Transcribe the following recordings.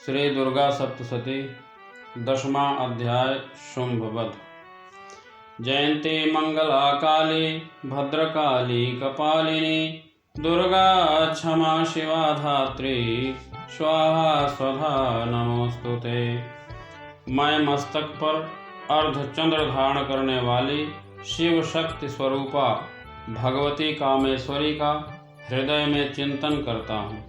श्री दुर्गा सप्तशती दशमा अध्याय शुंभवध। जयंती मंगला काली भद्रकाली कपालिनी दुर्गा क्षमा शिवा धात्री स्वाहा स्वधा नमोस्तुते। मैं मस्तक पर अर्धचंद्र धारण करने वाली शिव शक्ति स्वरूपा भगवती कामेश्वरी का हृदय में चिंतन करता हूँ।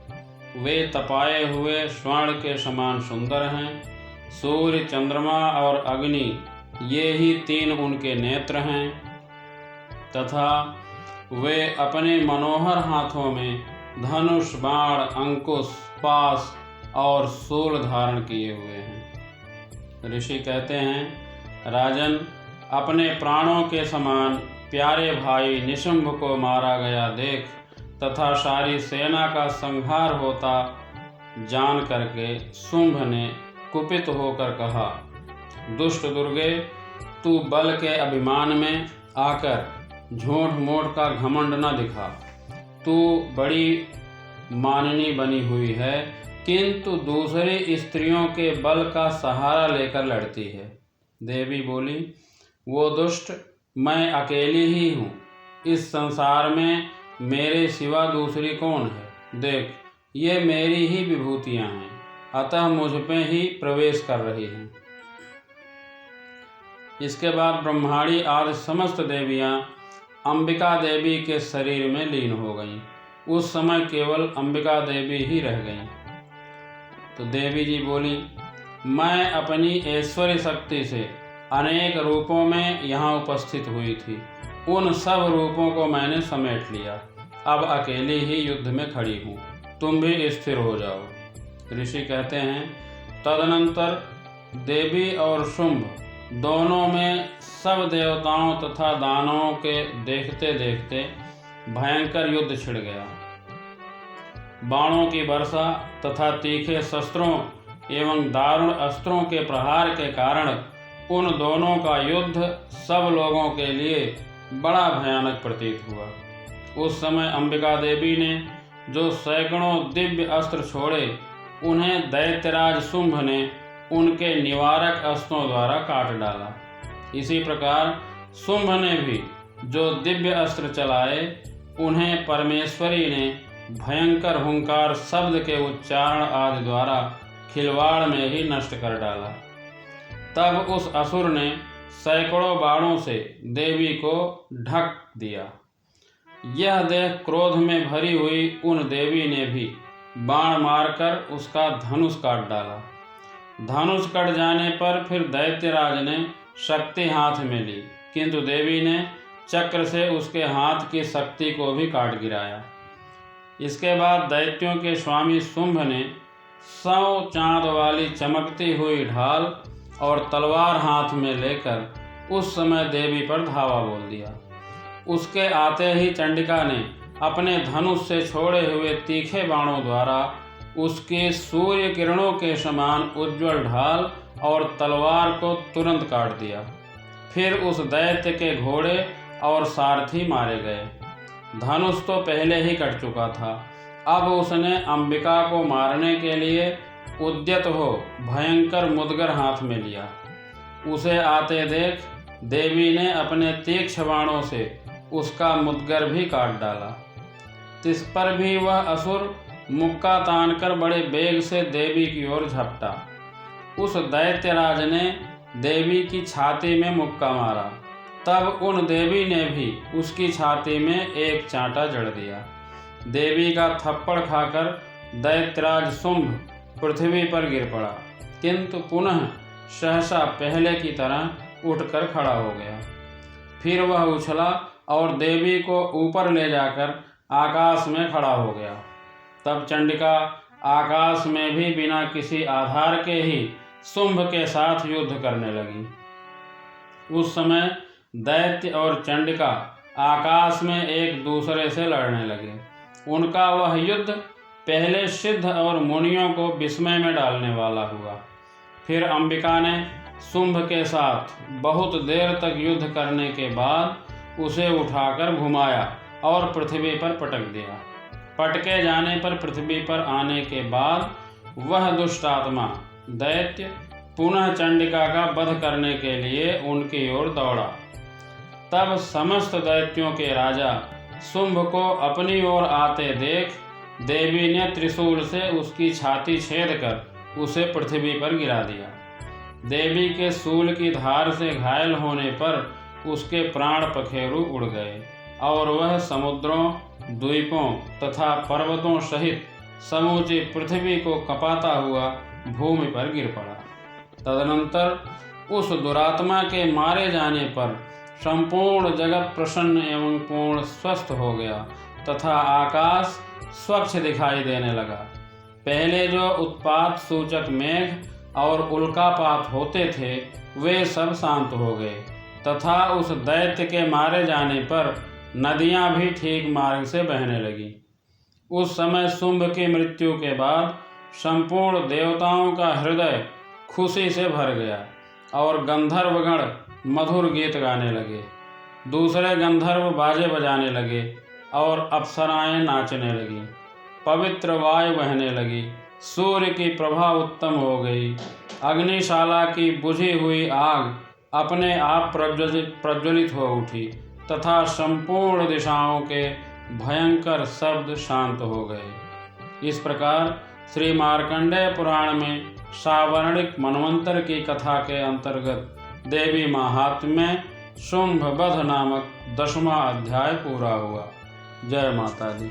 वे तपाए हुए स्वर्ण के समान सुंदर हैं। सूर्य, चंद्रमा और अग्नि ये ही तीन उनके नेत्र हैं तथा वे अपने मनोहर हाथों में धनुष, बाण, अंकुश, पास और शूल धारण किए हुए हैं। ऋषि कहते हैं, राजन, अपने प्राणों के समान प्यारे भाई निशुंभ को मारा गया देख तथा सारी सेना का संहार होता जान करके शुंभ ने कुपित होकर कहा, दुष्ट दुर्गे, तू बल के अभिमान में आकर झूठ मूठ का घमंड न दिखा। तू बड़ी माननी बनी हुई है, किंतु दूसरी स्त्रियों के बल का सहारा लेकर लड़ती है। देवी बोली, वो दुष्ट, मैं अकेली ही हूँ। इस संसार में मेरे सिवा दूसरी कौन है? देख, ये मेरी ही विभूतियाँ हैं, अतः मुझ पे ही प्रवेश कर रही हैं। इसके बाद ब्रह्माणी आदि समस्त देवियाँ अंबिका देवी के शरीर में लीन हो गईं। उस समय केवल अंबिका देवी ही रह गईं। तो देवी जी बोली, मैं अपनी ऐश्वर्य शक्ति से अनेक रूपों में यहाँ उपस्थित हुई थी। उन सब रूपों को मैंने समेट लिया। अब अकेली ही युद्ध में खड़ी हूँ। तुम भी स्थिर हो जाओ। ऋषि कहते हैं, तदनंतर देवी और शुंभ दोनों में सब देवताओं तथा दानवों के देखते देखते भयंकर युद्ध छिड़ गया। बाणों की वर्षा तथा तीखे शस्त्रों एवं दारुण अस्त्रों के प्रहार के कारण उन दोनों का युद्ध सब लोगों के लिए बड़ा भयानक प्रतीत हुआ। उस समय अंबिका देवी ने जो सैकड़ों दिव्य अस्त्र छोड़े, उन्हें दैत्यराज शुंभ ने उनके निवारक अस्त्रों द्वारा काट डाला। इसी प्रकार शुंभ ने भी जो दिव्य अस्त्र चलाए, उन्हें परमेश्वरी ने भयंकर हुंकार शब्द के उच्चारण आदि द्वारा खिलवाड़ में ही नष्ट कर डाला। तब उस असुर ने सैकड़ों बाणों से देवी को ढक दिया। यह देख क्रोध में भरी हुई उन देवी ने भी बाण मारकर उसका धनुष काट डाला। धनुष कट जाने पर फिर दैत्यराज ने शक्ति हाथ में ली, किंतु देवी ने चक्र से उसके हाथ की शक्ति को भी काट गिराया। इसके बाद दैत्यों के स्वामी शुंभ ने 100 चांद वाली चमकती हुई ढाल और तलवार हाथ में लेकर उस समय देवी पर धावा बोल दिया। उसके आते ही चंडिका ने अपने धनुष से छोड़े हुए तीखे बाणों द्वारा उसके सूर्य किरणों के समान उज्ज्वल ढाल और तलवार को तुरंत काट दिया। फिर उस दैत्य के घोड़े और सारथी मारे गए। धनुष तो पहले ही कट चुका था। अब उसने अंबिका को मारने के लिए उद्यत हो भयंकर मुदगर हाथ में लिया। उसे आते देख देवी ने अपने तीक्ष्ण बाणों से उसका मुदगर भी काट डाला। इस पर भी वह असुर मुक्का तानकर बड़े वेग से देवी की ओर झपटा। उस दैत्यराज ने देवी की छाती में मुक्का मारा। तब उन देवी ने भी उसकी छाती में एक चांटा जड़ दिया। देवी का थप्पड़ खाकर दैत्यराज शुंभ पृथ्वी पर गिर पड़ा, किंतु पुनः सहसा पहले की तरह उठकर खड़ा हो गया। फिर वह उछला और देवी को ऊपर ले जाकर आकाश में खड़ा हो गया। तब चंडिका आकाश में भी बिना किसी आधार के ही शुंभ के साथ युद्ध करने लगी। उस समय दैत्य और चंडिका आकाश में एक दूसरे से लड़ने लगे। उनका वह युद्ध पहले सिद्ध और मुनियों को विस्मय में डालने वाला हुआ। फिर अंबिका ने शुंभ के साथ बहुत देर तक युद्ध करने के बाद उसे उठाकर घुमाया और पृथ्वी पर पटक दिया। पटके जाने पर पृथ्वी पर आने के बाद वह दुष्ट आत्मा दैत्य पुनः चंडिका का वध करने के लिए उनकी ओर दौड़ा। तब समस्त दैत्यों के राजा शुंभ को अपनी ओर आते देख देवी ने त्रिशूल से उसकी छाती छेद कर उसे पृथ्वी पर गिरा दिया। देवी के शूल की धार से घायल होने पर उसके प्राण पखेरु उड़ गए और वह समुद्रों, द्वीपों तथा पर्वतों सहित समूची पृथ्वी को कपाता हुआ भूमि पर गिर पड़ा। तदनंतर उस दुरात्मा के मारे जाने पर संपूर्ण जगत प्रसन्न एवं पूर्ण स्वस्थ हो गया तथा आकाश स्वच्छ दिखाई देने लगा। पहले जो उत्पात सूचक मेघ और उल्कापात होते थे वे सब शांत हो गए तथा उस दैत्य के मारे जाने पर नदियां भी ठीक मार्ग से बहने लगीं। उस समय शुंभ की मृत्यु के बाद संपूर्ण देवताओं का हृदय खुशी से भर गया और गंधर्वगण मधुर गीत गाने लगे। दूसरे गंधर्व बाजे बजाने लगे और अप्सराएं नाचने लगीं। पवित्र वायु बहने लगी। सूर्य की प्रभा उत्तम हो गई। अग्निशाला की बुझी हुई आग अपने आप प्रज्वलित हो उठी तथा संपूर्ण दिशाओं के भयंकर शब्द शांत हो गए। इस प्रकार श्री मार्कंडेय पुराण में सावर्णिक मनवंतर की कथा के अंतर्गत देवी महात्म्य में शुंभ वध नामक 10वां अध्याय पूरा हुआ। जय माता दी।